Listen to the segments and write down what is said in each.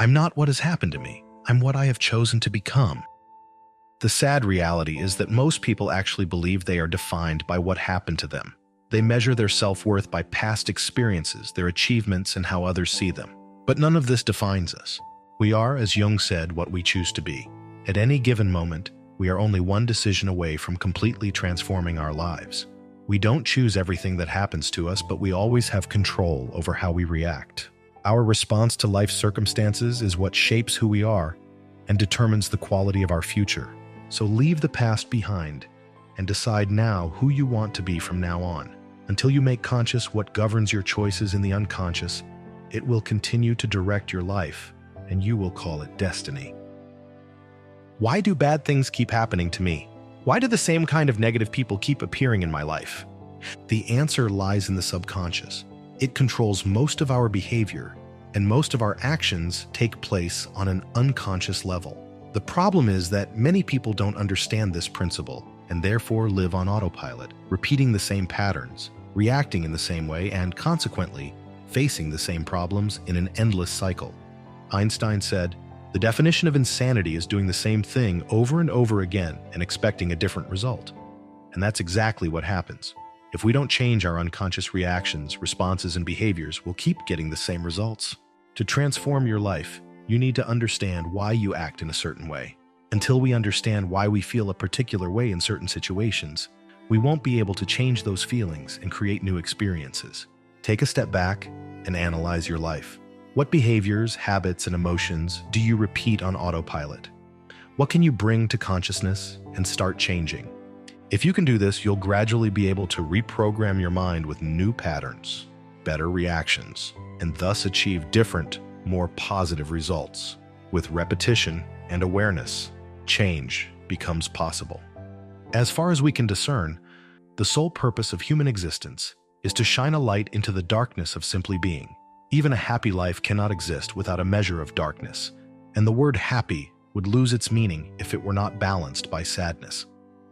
I'm not what has happened to me. I'm what I have chosen to become. The sad reality is that most people actually believe they are defined by what happened to them. They measure their self-worth by past experiences, their achievements, and how others see them. But none of this defines us. We are, as Jung said, what we choose to be. At any given moment, we are only one decision away from completely transforming our lives. We don't choose everything that happens to us, but we always have control over how we react. Our response to life's circumstances is what shapes who we are and determines the quality of our future. So leave the past behind and decide now who you want to be from now on. Until you make conscious what governs your choices in the unconscious, it will continue to direct your life, and you will call it destiny. Why do bad things keep happening to me? Why do the same kind of negative people keep appearing in my life? The answer lies in the subconscious. It controls most of our behavior, and most of our actions take place on an unconscious level. The problem is that many people don't understand this principle and therefore live on autopilot, repeating the same patterns, reacting in the same way, and consequently, facing the same problems in an endless cycle. Einstein said, "The definition of insanity is doing the same thing over and over again and expecting a different result." And that's exactly what happens. If we don't change our unconscious reactions, responses, and behaviors, we'll keep getting the same results. To transform your life, you need to understand why you act in a certain way. Until we understand why we feel a particular way in certain situations, we won't be able to change those feelings and create new experiences. Take a step back and analyze your life. What behaviors, habits, and emotions do you repeat on autopilot? What can you bring to consciousness and start changing? If you can do this, you'll gradually be able to reprogram your mind with new patterns, better reactions, and thus achieve different, more positive results. With repetition and awareness, change becomes possible. As far as we can discern, the sole purpose of human existence is to shine a light into the darkness of simply being. Even a happy life cannot exist without a measure of darkness, and the word happy would lose its meaning if it were not balanced by sadness.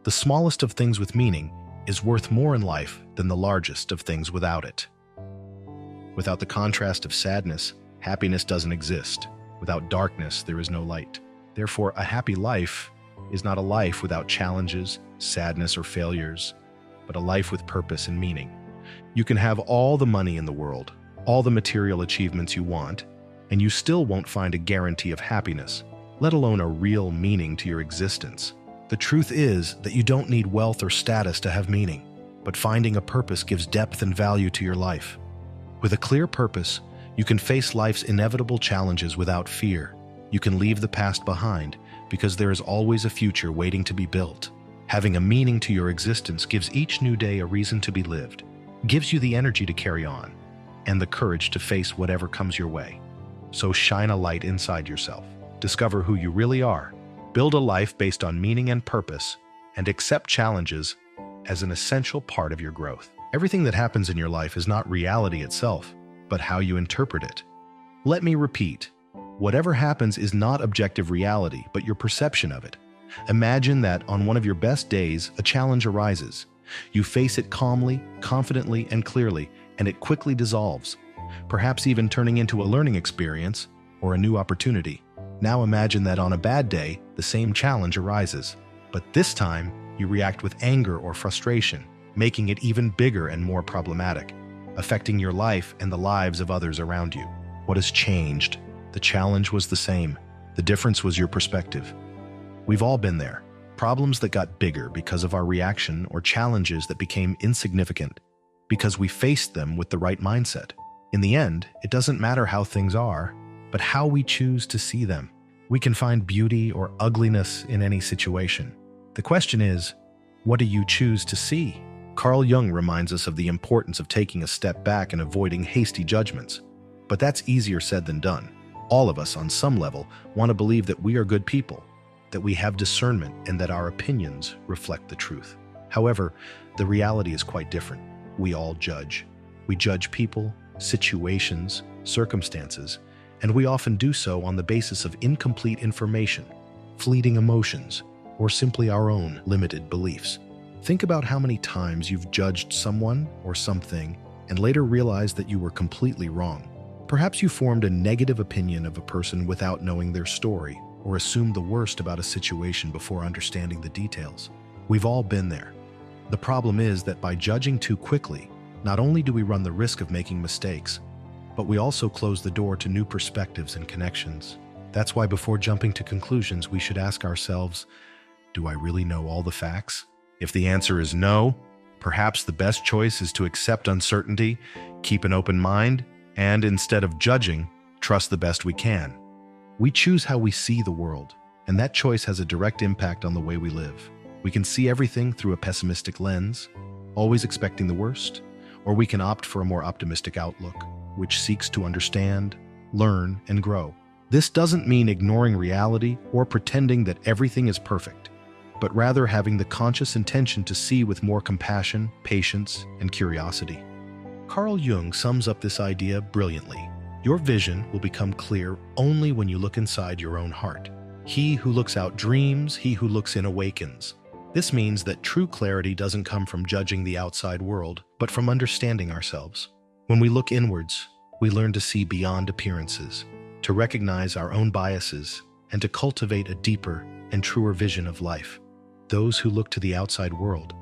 The smallest of things with meaning is worth more in life than the largest of things without it. Without the contrast of sadness, happiness doesn't exist. Without darkness, there is no light. Therefore, a happy life is not a life without challenges, sadness, or failures, but a life with purpose and meaning. You can have all the money in the world, all the material achievements you want, and you still won't find a guarantee of happiness, let alone a real meaning to your existence. The truth is that you don't need wealth or status to have meaning, but finding a purpose gives depth and value to your life. With a clear purpose, you can face life's inevitable challenges without fear. You can leave the past behind because there is always a future waiting to be built. Having a meaning to your existence gives each new day a reason to be lived, gives you the energy to carry on, and the courage to face whatever comes your way. So shine a light inside yourself. Discover who you really are. Build a life based on meaning and purpose, and accept challenges as an essential part of your growth. Everything that happens in your life is not reality itself, but how you interpret it. Let me repeat, whatever happens is not objective reality, but your perception of it. Imagine that on one of your best days, a challenge arises. You face it calmly, confidently, and clearly, and it quickly dissolves, perhaps even turning into a learning experience or a new opportunity. Now imagine that on a bad day, the same challenge arises, but this time you react with anger or frustration, making it even bigger and more problematic, affecting your life and the lives of others around you. What has changed? The challenge was the same. The difference was your perspective. We've all been there. Problems that got bigger because of our reaction, or challenges that became insignificant because we faced them with the right mindset. In the end, it doesn't matter how things are, but how we choose to see them. We can find beauty or ugliness in any situation. The question is, what do you choose to see? Carl Jung reminds us of the importance of taking a step back and avoiding hasty judgments. But that's easier said than done. All of us, on some level, want to believe that we are good people, that we have discernment, and that our opinions reflect the truth. However, the reality is quite different. We all judge. We judge people, situations, circumstances, and we often do so on the basis of incomplete information, fleeting emotions, or simply our own limited beliefs. Think about how many times you've judged someone or something and later realized that you were completely wrong. Perhaps you formed a negative opinion of a person without knowing their story, or assumed the worst about a situation before understanding the details. We've all been there. The problem is that by judging too quickly, not only do we run the risk of making mistakes, but we also close the door to new perspectives and connections. That's why before jumping to conclusions, we should ask ourselves, do I really know all the facts? If the answer is no, perhaps the best choice is to accept uncertainty, keep an open mind, and instead of judging, trust the best we can. We choose how we see the world, and that choice has a direct impact on the way we live. We can see everything through a pessimistic lens, always expecting the worst, or we can opt for a more optimistic outlook, which seeks to understand, learn, and grow. This doesn't mean ignoring reality or pretending that everything is perfect, but rather having the conscious intention to see with more compassion, patience, and curiosity. Carl Jung sums up this idea brilliantly. Your vision will become clear only when you look inside your own heart. He who looks out dreams, he who looks in awakens. This means that true clarity doesn't come from judging the outside world, but from understanding ourselves. When we look inwards, we learn to see beyond appearances, to recognize our own biases, and to cultivate a deeper and truer vision of life. Those who look to the outside world,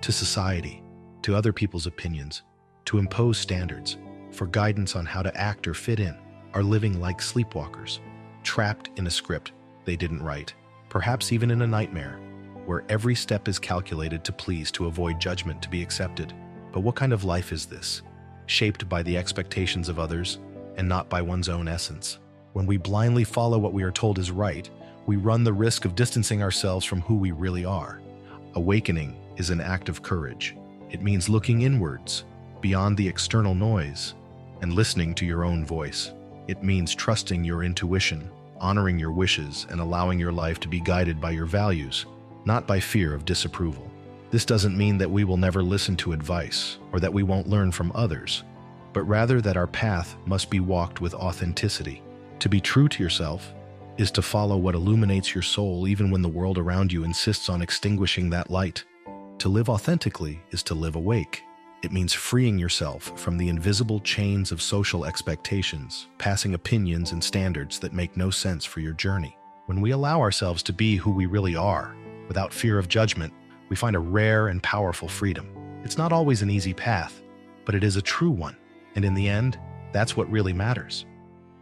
to society, to other people's opinions, to impose standards, for guidance on how to act or fit in, are living like sleepwalkers, trapped in a script they didn't write, perhaps even in a nightmare, where every step is calculated to please to avoid judgment to be accepted. But what kind of life is this? Shaped by the expectations of others and not by one's own essence. When we blindly follow what we are told is right, we run the risk of distancing ourselves from who we really are. Awakening is an act of courage. It means looking inwards, beyond the external noise, and listening to your own voice. It means trusting your intuition, honoring your wishes, and allowing your life to be guided by your values, not by fear of disapproval. This doesn't mean that we will never listen to advice or that we won't learn from others, but rather that our path must be walked with authenticity. To be true to yourself is to follow what illuminates your soul even when the world around you insists on extinguishing that light. To live authentically is to live awake. It means freeing yourself from the invisible chains of social expectations, passing opinions and standards that make no sense for your journey. When we allow ourselves to be who we really are, without fear of judgment, we find a rare and powerful freedom. It's not always an easy path, but it is a true one, and in the end, that's what really matters.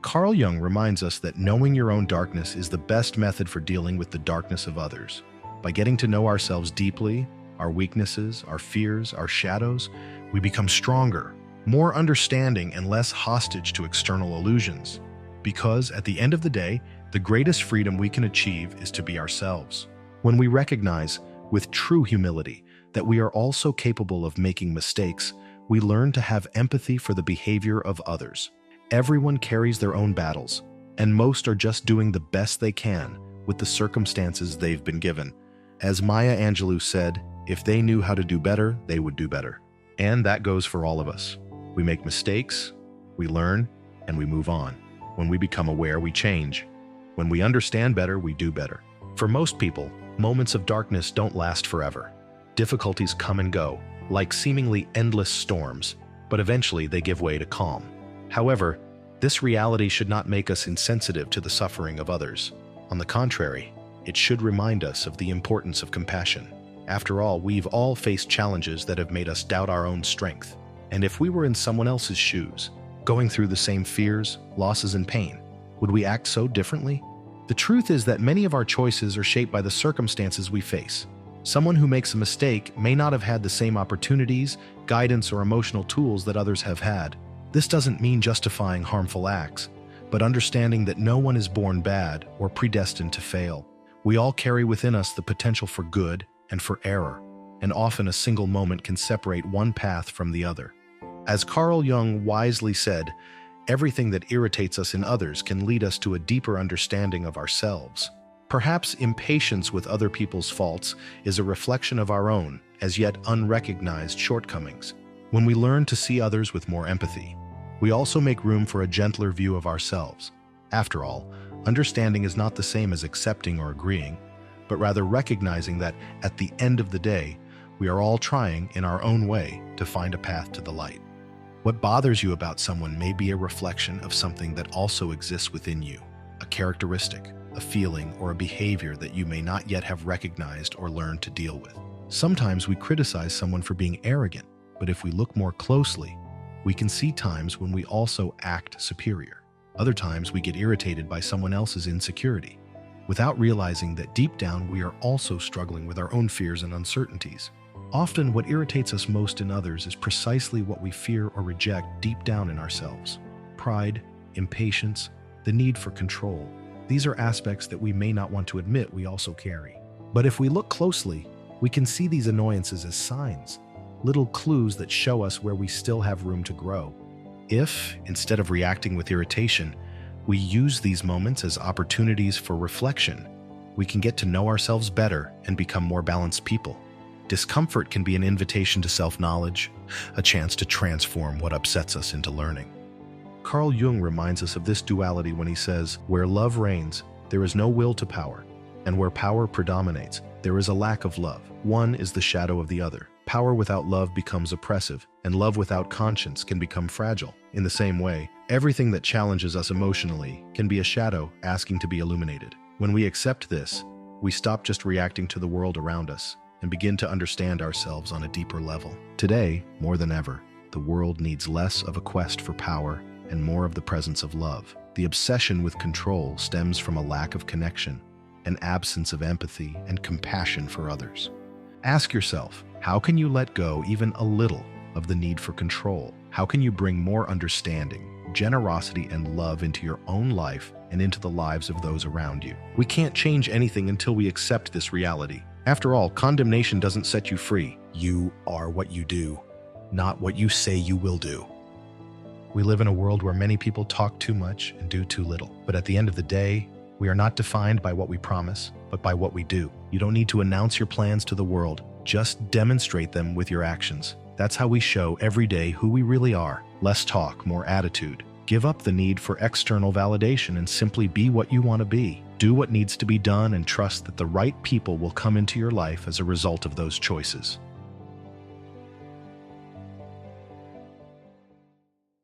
Carl Jung reminds us that knowing your own darkness is the best method for dealing with the darkness of others. By getting to know ourselves deeply, our weaknesses, our fears, our shadows, we become stronger, more understanding, and less hostage to external illusions. Because at the end of the day, the greatest freedom we can achieve is to be ourselves. When we recognize, with true humility, that we are also capable of making mistakes, we learn to have empathy for the behavior of others. Everyone carries their own battles, and most are just doing the best they can with the circumstances they've been given. As Maya Angelou said, if they knew how to do better, they would do better. And that goes for all of us. We make mistakes, we learn, and we move on. When we become aware, we change. When we understand better, we do better. For most people, moments of darkness don't last forever. Difficulties come and go, like seemingly endless storms, but eventually they give way to calm. However, this reality should not make us insensitive to the suffering of others. On the contrary, it should remind us of the importance of compassion. After all, we've all faced challenges that have made us doubt our own strength. And if we were in someone else's shoes, going through the same fears, losses, and pain, would we act so differently? The truth is that many of our choices are shaped by the circumstances we face. Someone who makes a mistake may not have had the same opportunities, guidance, or emotional tools that others have had. This doesn't mean justifying harmful acts, but understanding that no one is born bad or predestined to fail. We all carry within us the potential for good and for error, and often a single moment can separate one path from the other. As Carl Jung wisely said, everything that irritates us in others can lead us to a deeper understanding of ourselves. Perhaps impatience with other people's faults is a reflection of our own, as yet unrecognized shortcomings. When we learn to see others with more empathy, we also make room for a gentler view of ourselves. After all, understanding is not the same as accepting or agreeing, but rather recognizing that at the end of the day, we are all trying in our own way to find a path to the light. What bothers you about someone may be a reflection of something that also exists within you, a characteristic, a feeling, or a behavior that you may not yet have recognized or learned to deal with. Sometimes we criticize someone for being arrogant, but if we look more closely, we can see times when we also act superior. Other times we get irritated by someone else's insecurity, without realizing that deep down we are also struggling with our own fears and uncertainties. Often what irritates us most in others is precisely what we fear or reject deep down in ourselves. Pride, impatience, the need for control. These are aspects that we may not want to admit we also carry. But if we look closely, we can see these annoyances as signs, little clues that show us where we still have room to grow. If, instead of reacting with irritation, we use these moments as opportunities for reflection, we can get to know ourselves better and become more balanced people. Discomfort can be an invitation to self-knowledge, a chance to transform what upsets us into learning. Carl Jung reminds us of this duality when he says, "Where love reigns, there is no will to power, and where power predominates, there is a lack of love. One is the shadow of the other. Power without love becomes oppressive, and love without conscience can become fragile. In the same way, everything that challenges us emotionally can be a shadow asking to be illuminated. When we accept this, we stop just reacting to the world around us and begin to understand ourselves on a deeper level. Today, more than ever, the world needs less of a quest for power and more of the presence of love. The obsession with control stems from a lack of connection, an absence of empathy and compassion for others. Ask yourself, how can you let go even a little of the need for control? How can you bring more understanding, generosity, and love into your own life and into the lives of those around you? We can't change anything until we accept this reality. After all, condemnation doesn't set you free. You are what you do, not what you say you will do. We live in a world where many people talk too much and do too little. But at the end of the day, we are not defined by what we promise, but by what we do. You don't need to announce your plans to the world. Just demonstrate them with your actions. That's how we show every day who we really are. Less talk, more attitude. Give up the need for external validation and simply be what you want to be. Do what needs to be done and trust that the right people will come into your life as a result of those choices.